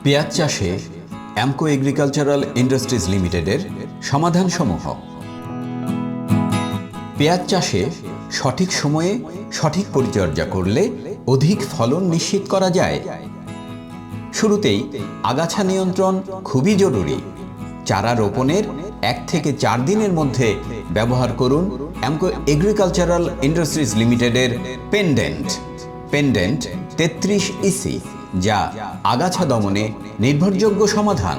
পেঁয়াজ চাষে Amco agricultural industries লিমিটেডের সমাধানসমূহ। পেঁয়াজ চাষে সঠিক সময়ে সঠিক পরিচর্যা করলে অধিক ফলন নিশ্চিত করা যায়। শুরুতেই আগাছা নিয়ন্ত্রণ খুবই জরুরি। চারা রোপণের 1 থেকে 4 দিনের মধ্যে ব্যবহার করুন অ্যামকো এগ্রিকালচারাল ইন্ডাস্ট্রিজ লিমিটেডের পেন্ডেন্ট 33 ইসি, যা আগাছা দমনে নির্ভরযোগ্য সমাধান।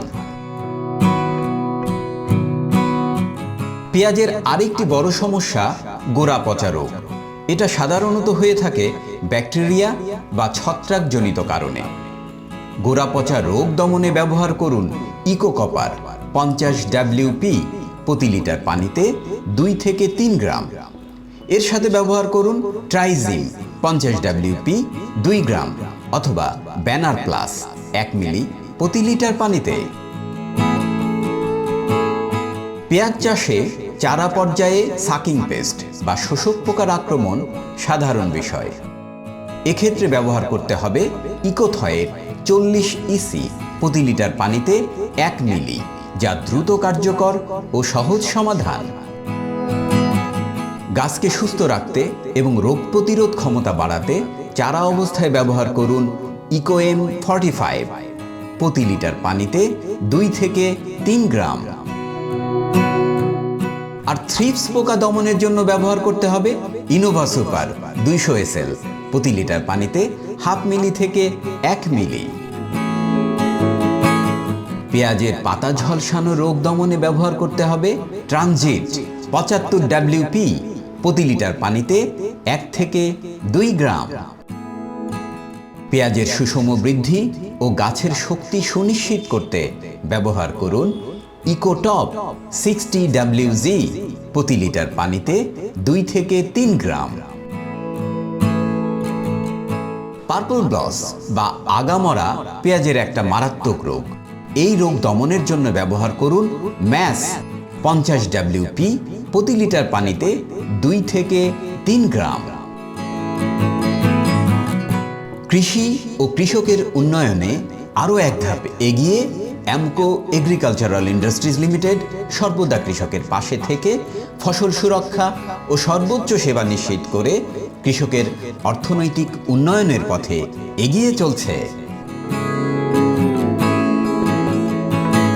পেঁয়াজের আরেকটি বড় সমস্যা গোড়া পচা রোগ। এটা সাধারণত হয়ে থাকে ব্যাকটেরিয়া বা ছত্রাকজনিত কারণে। গোড়া পচা রোগ দমনে ব্যবহার করুন ইকো কপার 50 WP প্রতি লিটার পানিতে 2 থেকে 3 গ্রাম। এর সাথে ব্যবহার করুন ট্রাইজিম 50 WP 2 গ্রাম অথবা ব্যানার প্লাস 1 মিলি প্রতি লিটার পানিতে। পেঁয়াজ চাষে চারা পর্যায়ে সাকিং পেস্ট বা শোষক পোকার আক্রমণ সাধারণ বিষয়। এক্ষেত্রে ব্যবহার করতে হবে ইকোথয়ের 40 ইসি প্রতি লিটার পানিতে 1 মিলি, যা দ্রুত কার্যকর ও সহজ সমাধান। গাছকে সুস্থ রাখতে এবং রোগ প্রতিরোধ ক্ষমতা বাড়াতে চারা অবস্থায় ব্যবহার করুন ইকোএম 45 প্রতি লিটার পানিতে 2 থেকে 3 গ্রাম। আর থ্রিপস পোকা দমনের জন্য ব্যবহার করতে হবে ইনোভা সুপার 200 SL প্রতি লিটার পানিতে 0.5 মিলি থেকে 1 মিলি। পেঁয়াজের পাতা ঝলসানো রোগ দমনে ব্যবহার করতে হবে ট্রানজিট 75 WP প্রতি লিটার পানিতে 1 থেকে 2 গ্রাম। পেঁয়াজের সুষম বৃদ্ধি ও গাছের শক্তি সুনিশ্চিত করতে ব্যবহার করুন ইকোটপ 60 WG প্রতি লিটার পানিতে 2 থেকে 3 গ্রাম। পার্পল ব্লস বা আগামরা পেঁয়াজের একটা মারাত্মক রোগ। এই রোগ দমনের জন্য ব্যবহার করুন ম্যাস 50 WP প্রতি লিটার পানিতে 2 থেকে 3 গ্রাম। কৃষি ও কৃষকের উন্নয়নে আরও এক ধাপ এগিয়ে অ্যামকো এগ্রিকালচারাল ইন্ডাস্ট্রিজ লিমিটেড সর্বদা কৃষকের পাশে থেকে ফসল সুরক্ষা ও সর্বোচ্চ সেবা নিশ্চিত করে কৃষকের অর্থনৈতিক উন্নয়নের পথে এগিয়ে চলছে।